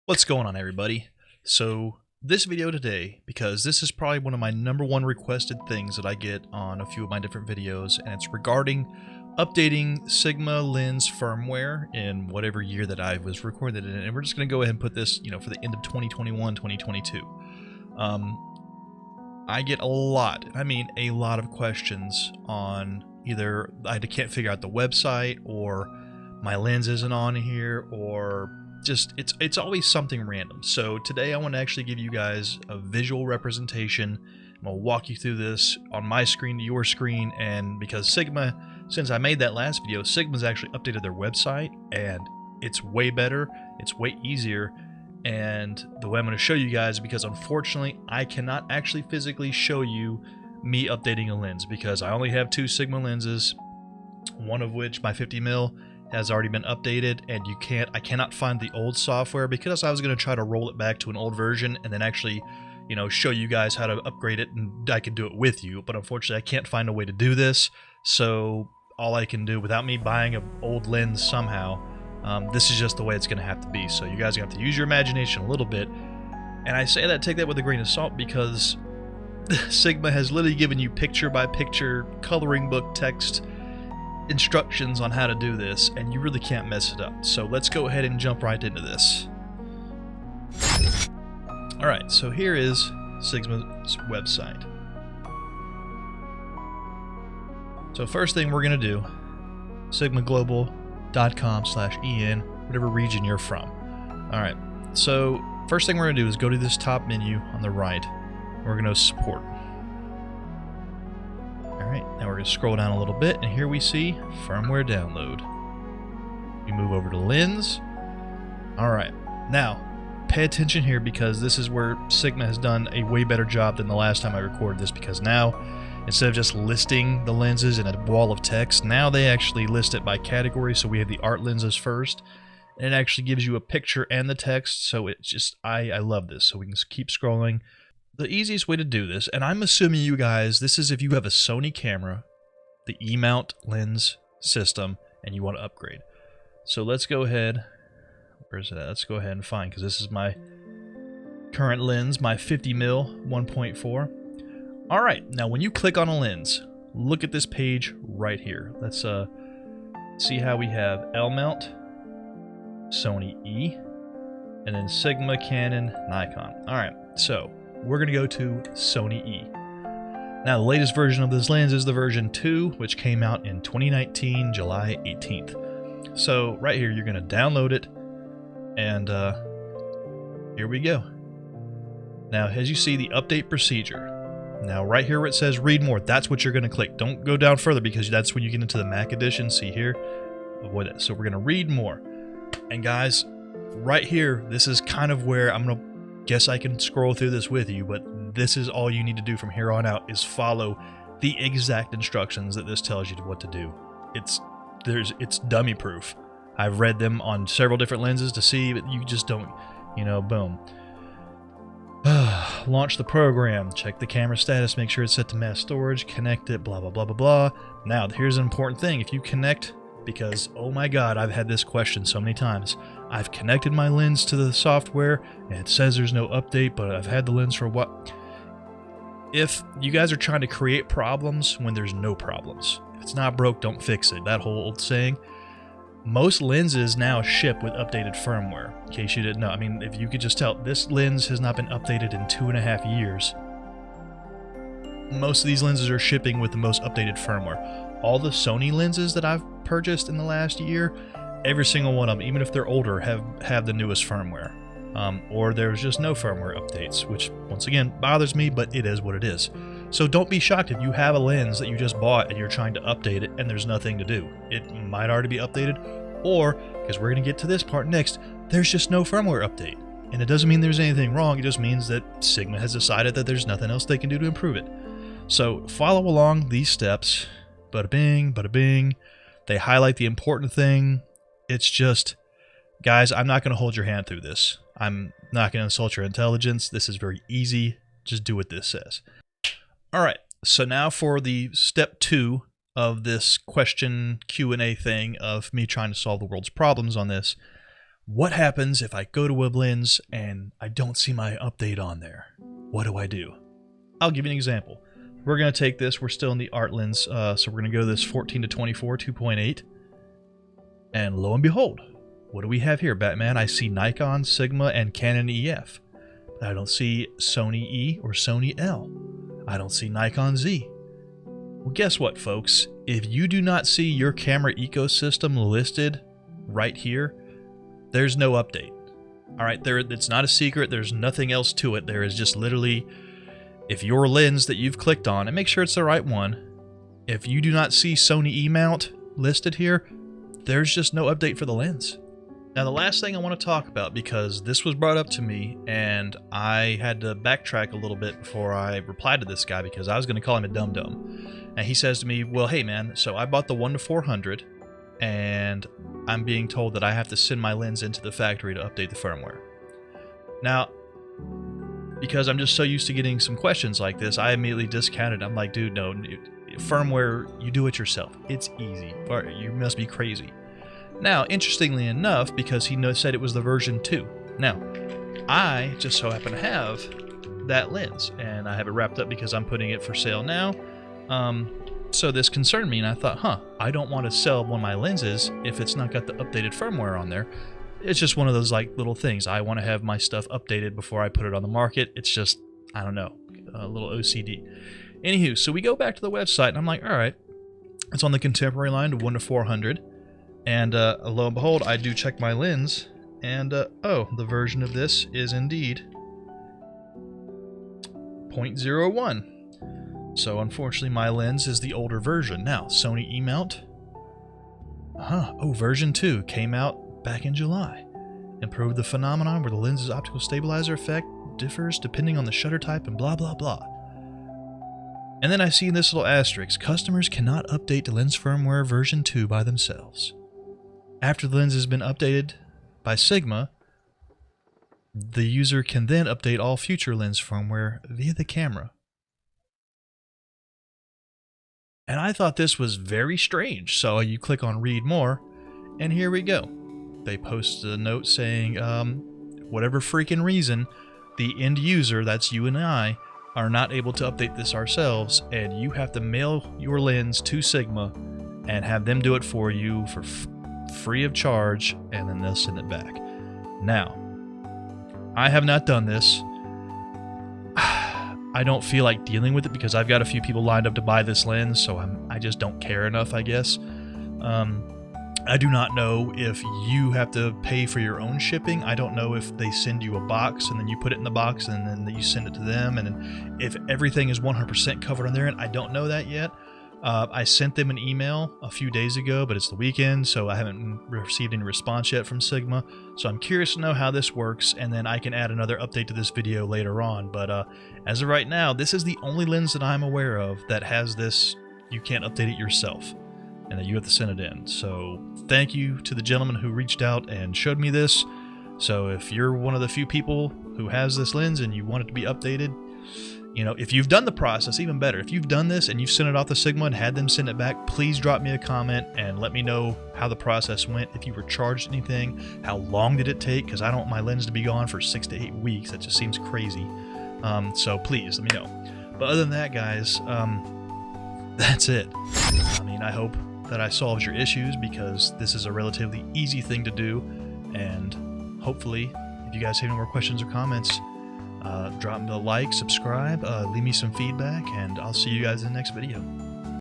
What's going on, everybody? So this video today, because this is probably one of my #1 requested things that I get on a few of my different videos, and it's regarding updating Sigma lens firmware in whatever year that I was recorded in. And we're just going to go ahead and put this, for the end of 2021, 2022. I get a lot of questions on either I can't figure out the website, or my lens isn't on here, or just it's always something random. So today I want to actually give you guys a visual representation. I'm gonna walk you through this on my screen to your screen, and because Sigma, since I made that last video, Sigma's actually updated their website and it's way better, it's way easier. And the way I'm going to show you guys, because unfortunately I cannot actually physically show you me updating a lens, because I only have 2 Sigma lenses, one of which, my 50mm, has already been updated, and I cannot find the old software, because I was going to try to roll it back to an old version and then actually, show you guys how to upgrade it, and I can do it with you. But unfortunately I can't find a way to do this, so all I can do, without me buying an old lens somehow, this is just the way it's going to have to be. So you guys are going to have to use your imagination a little bit. And I say that, take that with a grain of salt, because Sigma has literally given you picture-by-picture coloring book text instructions on how to do this, and you really can't mess it up. So let's go ahead and jump right into this. Alright, so here is Sigma's website. So first thing we're going to do, sigmaglobal.com/en, whatever region you're from. Alright, so first thing we're going to do is go to this top menu on the right. We're going to support. Alright, now we're going to scroll down a little bit, and here we see firmware download. We move over to lens. Alright, now pay attention here, because this is where Sigma has done a way better job than the last time I recorded this, because now, instead of just listing the lenses in a wall of text, now they actually list it by category. So we have the art lenses first, and it actually gives you a picture and the text. So it's just, I love this. So we can keep scrolling. The easiest way to do this, and I'm assuming you guys, this is if you have a Sony camera, the E-mount lens system, and you want to upgrade. So let's go ahead, where's it at? Let's go ahead and find, because this is my current lens, my 50mm 1.4. Alright, now when you click on a lens, look at this page right here. Let's see how we have L-mount, Sony E, and then Sigma, Canon, Nikon. Alright, so we're going to go to Sony E. Now the latest version of this lens is the version 2, which came out in 2019, July 18th. So right here, you're going to download it, and here we go. Now as you see, the update procedure. Now right here where it says read more, that's what you're going to click. Don't go down further, because that's when you get into the Mac edition. See here? Avoid it. So we're going to read more. And guys, right here, this is kind of where I'm going to guess I can scroll through this with you, but this is all you need to do from here on out, is follow the exact instructions that this tells you what to do. It's dummy proof. I've read them on several different lenses to see, but you just don't, boom. Launch the program, check the camera status, make sure it's set to mass storage, connect it, blah, blah, blah, blah, blah. Now, here's an important thing. If you connect, because, oh my god, I've had this question so many times. I've connected my lens to the software, and it says there's no update, but I've had the lens for what? If you guys are trying to create problems when there's no problems. If it's not broke, don't fix it. That whole old saying. Most lenses now ship with updated firmware, in case you didn't know. I mean, if you could just tell, this lens has not been updated in 2.5 years. Most of these lenses are shipping with the most updated firmware. All the Sony lenses that I've purchased in the last year, every single one of them, even if they're older, have the newest firmware. Or there's just no firmware updates, which, once again, bothers me, but it is what it is. So don't be shocked if you have a lens that you just bought and you're trying to update it and there's nothing to do. It might already be updated, or, because we're going to get to this part next, there's just no firmware update. And it doesn't mean there's anything wrong, it just means that Sigma has decided that there's nothing else they can do to improve it. So follow along these steps, bada bing, bada bing. They highlight the important thing. It's just, guys, I'm not going to hold your hand through this. I'm not going to insult your intelligence. This is very easy. Just do what this says. Alright, so now for the step 2 of this question Q&A thing of me trying to solve the world's problems on this, What happens if I go to a lens and I don't see my update on there? What do I do? I'll give you an example. We're going to take this. We're still in the art lens, so we're going to go to this 14 to 24 2.8. And lo and behold, what do we have here, Batman? I see Nikon, Sigma, and Canon EF. I don't see Sony E or Sony L. I don't see Nikon Z. Well, guess what, folks? If you do not see your camera ecosystem listed right here, there's no update. All right, it's not a secret. There's nothing else to it. There is just literally, if your lens that you've clicked on, and make sure it's the right one, if you do not see Sony E-mount listed here, there's just no update for the lens. Now, the last thing I want to talk about, because this was brought up to me, and I had to backtrack a little bit before I replied to this guy, because I was going to call him a dum-dum. And he says to me, well, hey, man, so I bought the 1-400, and I'm being told that I have to send my lens into the factory to update the firmware. Now, because I'm just so used to getting some questions like this, I immediately discounted. I'm like, dude, no, firmware, you do it yourself. It's easy. Or you must be crazy. Now, interestingly enough, because he said it was the version 2. Now, I just so happen to have that lens, and I have it wrapped up because I'm putting it for sale now. So this concerned me, and I thought, I don't want to sell one of my lenses if it's not got the updated firmware on there. It's just one of those like little things. I want to have my stuff updated before I put it on the market. It's just, I don't know, a little OCD. Anywho, so we go back to the website, and I'm like, all right, it's on the contemporary line of 1-400, and lo and behold, I do check my lens, and oh, the version of this is indeed 0.01. So unfortunately, my lens is the older version. Now, Sony E-mount, version 2 came out back in July. Improved the phenomenon where the lens's optical stabilizer effect differs depending on the shutter type and blah blah blah. And then I see this little asterisk, customers cannot update the lens firmware version 2 by themselves. After the lens has been updated by Sigma, the user can then update all future lens firmware via the camera. And I thought this was very strange, so you click on read more, and here we go. They post a note saying, whatever freaking reason, the end user, that's you and I, are not able to update this ourselves, and you have to mail your lens to Sigma and have them do it for you for free of charge, and then they'll send it back. Now, I have not done this. I don't feel like dealing with it because I've got a few people lined up to buy this lens, so I just don't care enough, I guess. I do not know if you have to pay for your own shipping. I don't know if they send you a box and then you put it in the box and then you send it to them, and if everything is 100% covered on their end. I don't know that yet. I sent them an email a few days ago, but it's the weekend, so I haven't received any response yet from Sigma. So I'm curious to know how this works, and then I can add another update to this video later on. But as of right now, this is the only lens that I'm aware of that has this, you can't update it yourself, and that you have to send it in. So thank you to the gentleman who reached out and showed me this. So if you're one of the few people who has this lens and you want it to be updated, you know, if you've done the process, even better. If you've done this and you've sent it off to Sigma and had them send it back, please drop me a comment and let me know how the process went. If you were charged anything, how long did it take? Because I don't want my lens to be gone for 6 to 8 weeks. That just seems crazy. So please let me know. But other than that, guys, that's it. I mean, I hope that I solved your issues, because this is a relatively easy thing to do. And hopefully, if you guys have any more questions or comments, drop me a like, subscribe, leave me some feedback, and I'll see you guys in the next video.